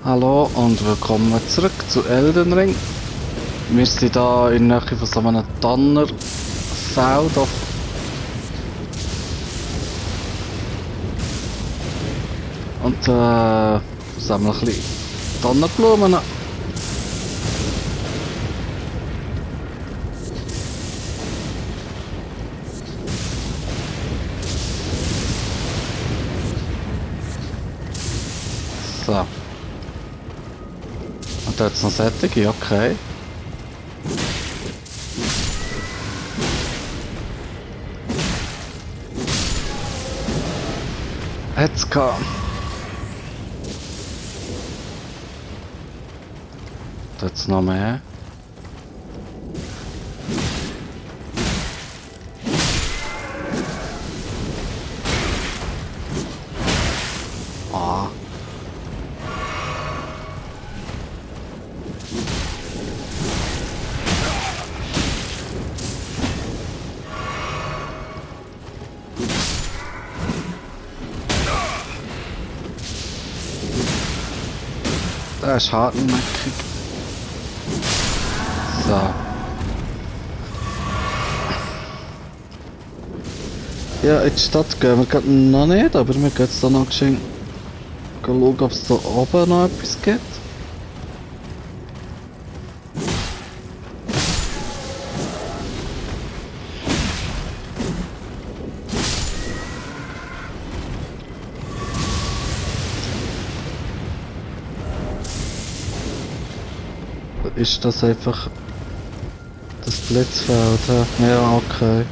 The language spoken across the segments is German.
Hallo und willkommen zurück zu Elden Ring. Wir sind hier in der Nähe von so einem Tannerfeld. Und sammeln ein bisschen Tannenblumen. So. Und da jetzt noch Sättige, okay. Hat's gehabt. Da jetzt noch mehr. Ah. Der ist hartnäckig. So. Ja, in die Stadt gehen wir gerade noch nicht, aber wir gehen jetzt da noch geschehen. Schauen, ob es da oben noch etwas gibt. Ist das einfach das Blitzfeld? Ja, okay.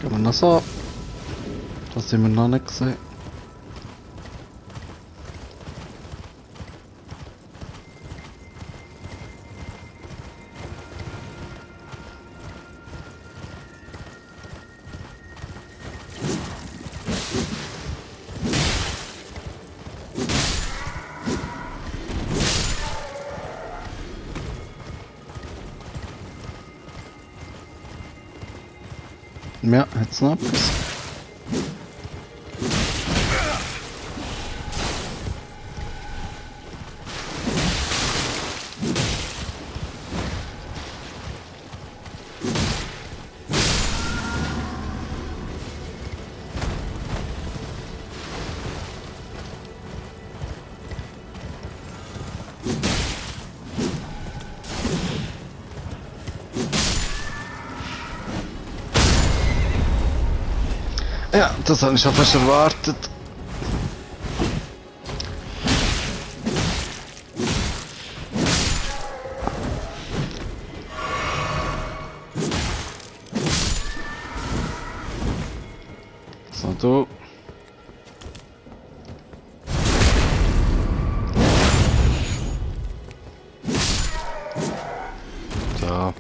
Gehen wir noch so. Das sind wir noch nicht gesehen. Ja, jetzt noch etwas. Ja, das habe ich schon fast erwartet. So, du. So.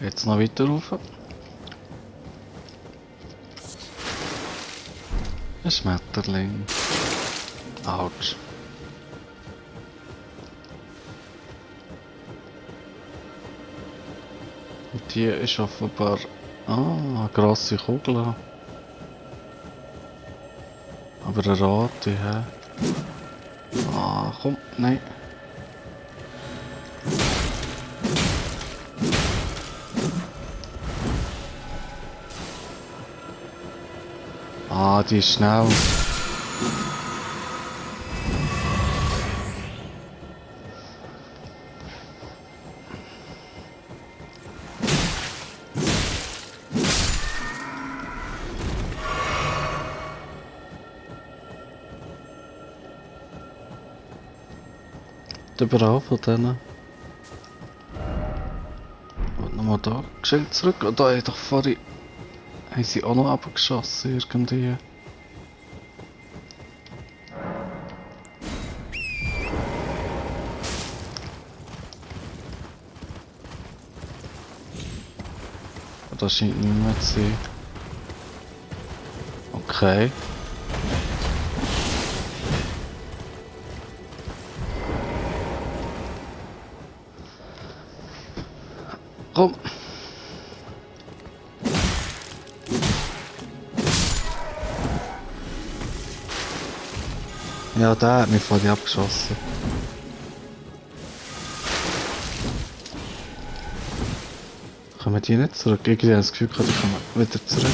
Geht's noch weiter rauf? Ein Schmetterling. Autsch. Und die ist offenbar... Ah, eine grosse Kugel. Aber eine rote, hä? Ah, komm, nein. Ah, die ist schnell. Überall von denen. Und nochmal da geschenkt zurück. Und da doch vorhin... Haben sie auch noch abgeschossen irgendwie. Das scheint nicht mehr zu sein. Okay. Komm! Ja, der hat mich voll abgeschossen. Kommen die nicht zurück? Ich habe das Gefühl, die kommen wieder zurück.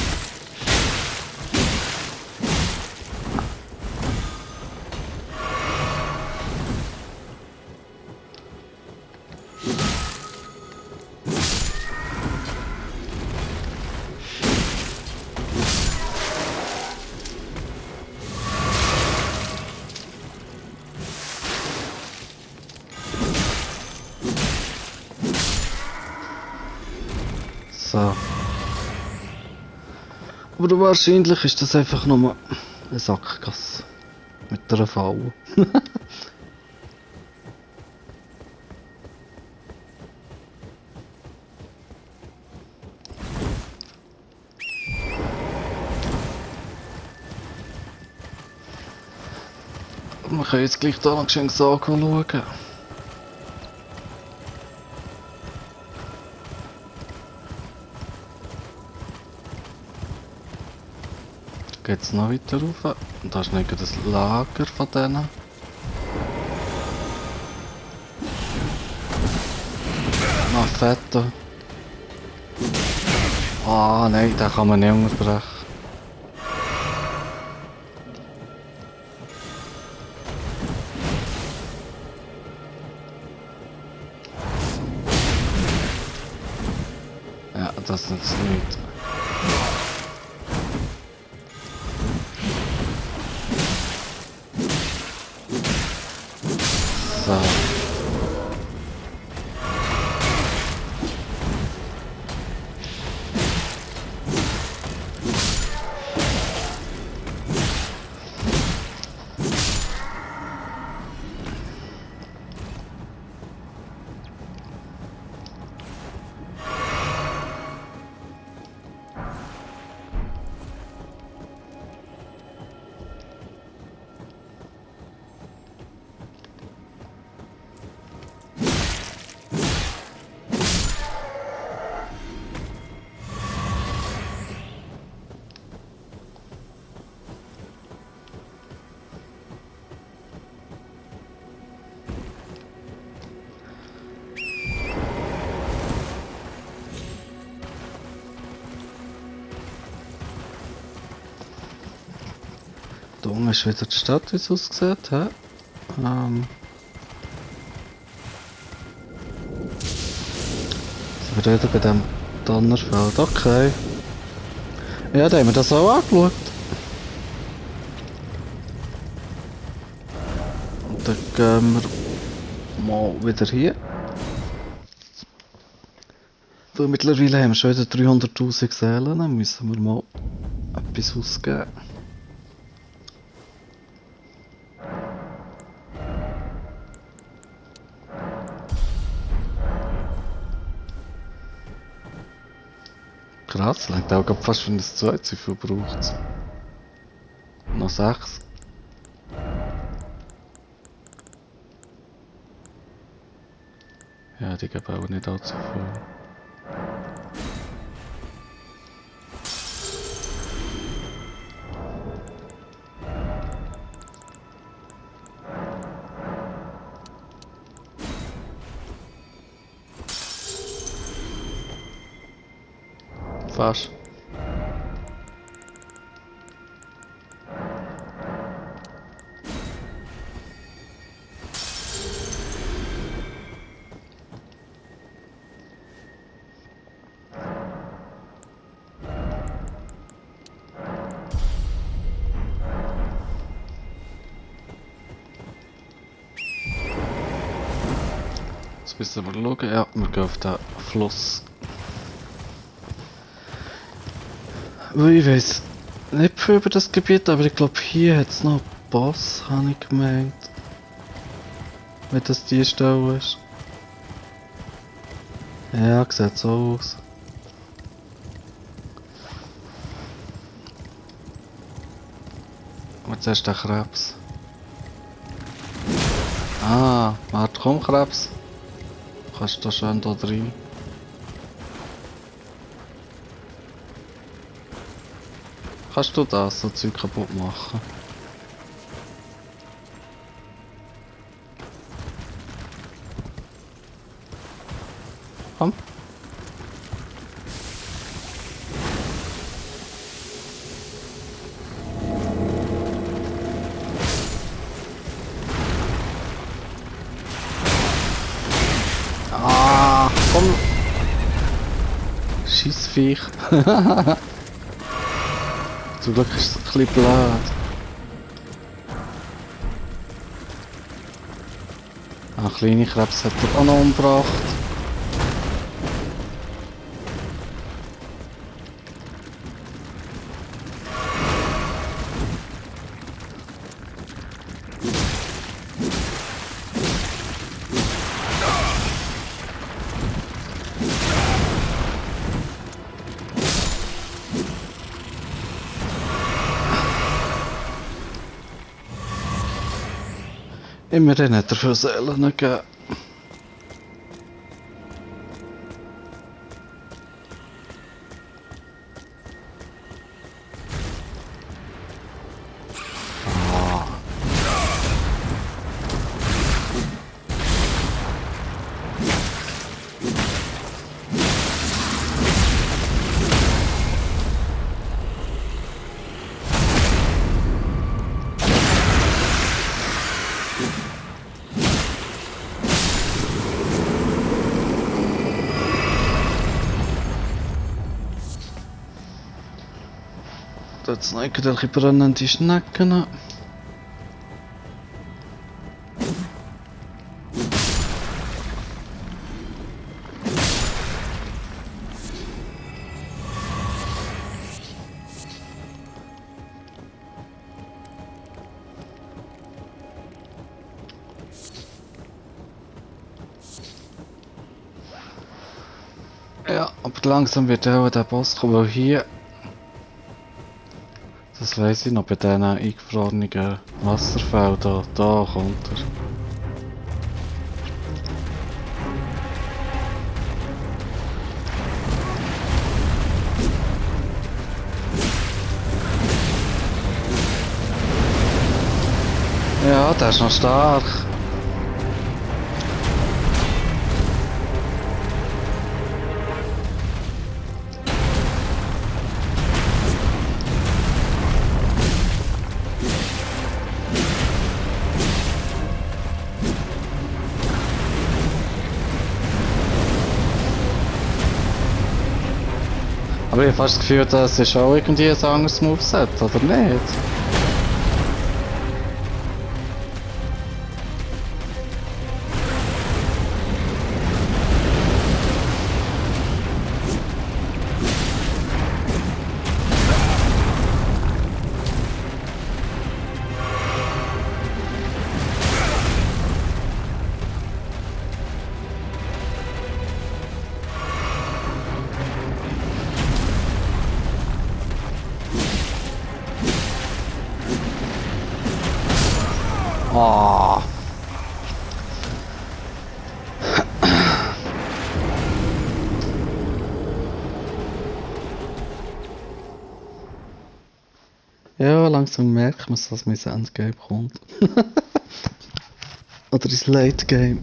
So. Aber wahrscheinlich ist das einfach nur eine Sackgasse. Mit einer Falle. Wir können jetzt gleich da noch schön Sachen schauen. Geht's noch weiter rauf? Und da ist nicht das Lager von denen. Ah, Fette. Ah, nein, den kann man nicht unterbrechen. Ja, das nützt nichts. So. Da unten ist wieder die Stadt, wie es aussieht. He? Sind wir wieder bei dem Donnerfeld? Okay. Ja, da haben wir das auch angeschaut. Und dann gehen wir mal wieder hier. Weil mittlerweile haben wir schon wieder 300'000 Seelen, dann müssen wir mal etwas ausgeben. Krass, langt auch grad fast für ein zweites, wie viel braucht es? Noch 6. Ja, die geben auch nicht allzu viel. Fast. Jetzt müssen wir schauen. Ja, wir gehen auf den Fluss. Weil ich weiss nicht viel über das Gebiet, aber ich glaube hier hat es noch einen Boss, habe ich gemeint. Wenn das die Stelle ist. Ja, sieht so aus. Jetzt hast du den Krebs. Ah, warte, komm Krebs. Kannst du da schön da rein. Kannst du das so Zeug kaputt machen? Komm. Ah, komm. Scheissviech. Zum Glück ist es ein bisschen blöd. Ah, kleine Krebs hat er auch noch umgebracht. Immerhin hat er für Seelen gegeben. Dort sind irgendwelche brennende Schnecken. Ja, aber langsam wird auch der Boss kommen, weil hier... Das weiss ich noch, bei diesen eingefrorenen Wasserfällen, da kommt er. Ja, der ist noch stark. Aber ich habe fast das Gefühl, das ist auch irgendwie ein anderes Moveset, oder nicht? Oh. Ja, langsam merkt man, dass mein Endgame kommt. Oder ins Late Game.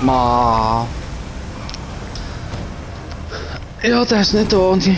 Ma. Ja też nie to oni.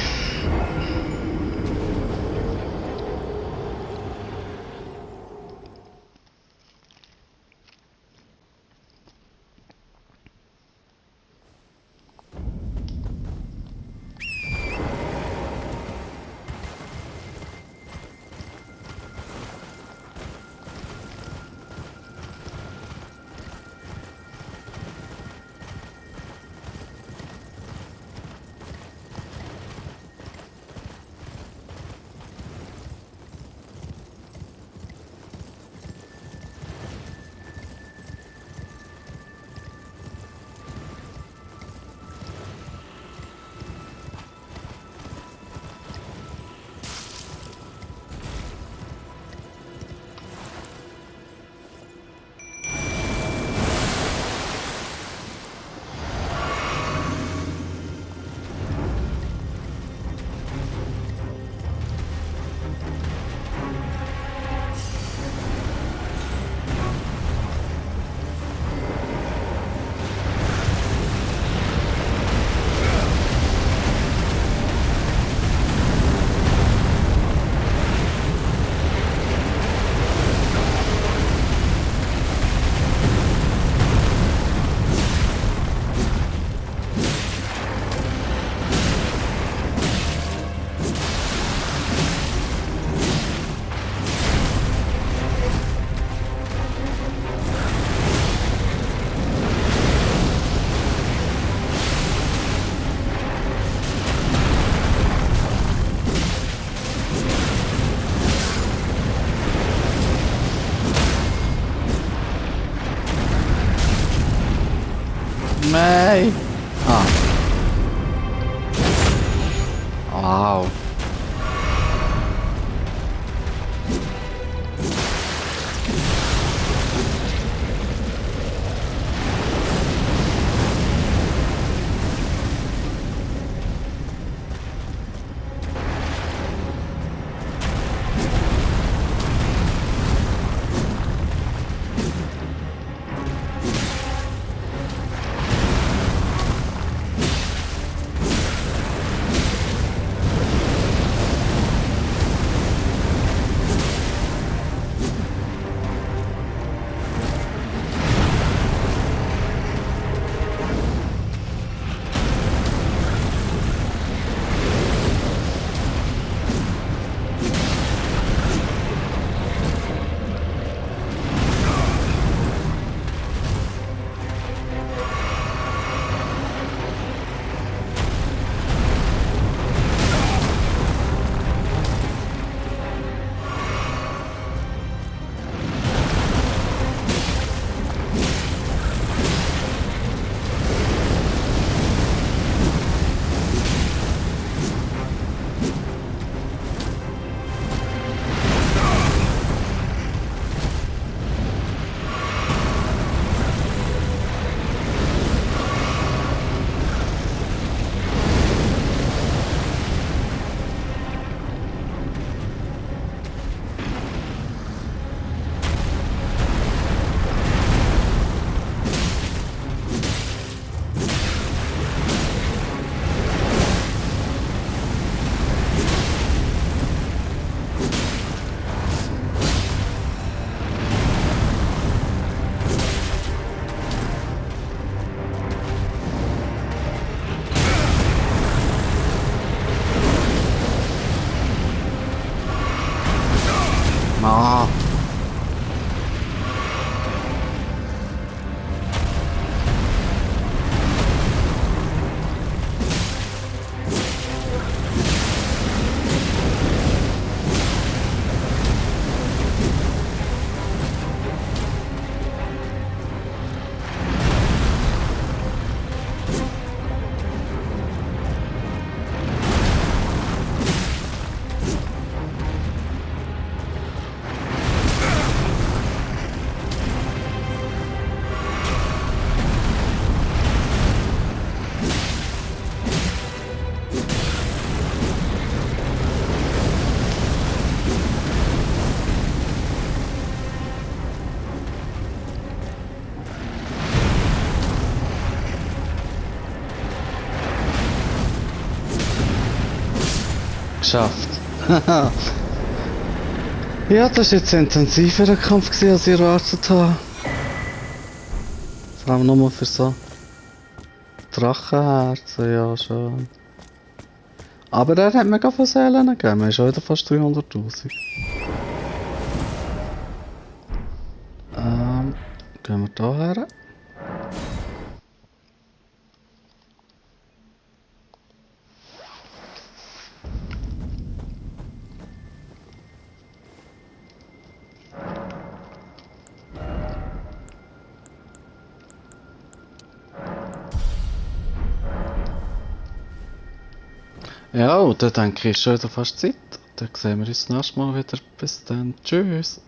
May. A. Wow. geschafft. Ja, das war jetzt ein intensiverer Kampf gewesen, als ich erwartet habe. Vor allem nur für so Drachenherzen, ja schon. Aber er hat mir viele Seelen gegeben, er ist schon wieder fast 300'000. Gehen wir da her. Ja, und dann denke ich, ist schon wieder fast Zeit. Dann sehen wir uns das nächste Mal wieder. Bis dann. Tschüss.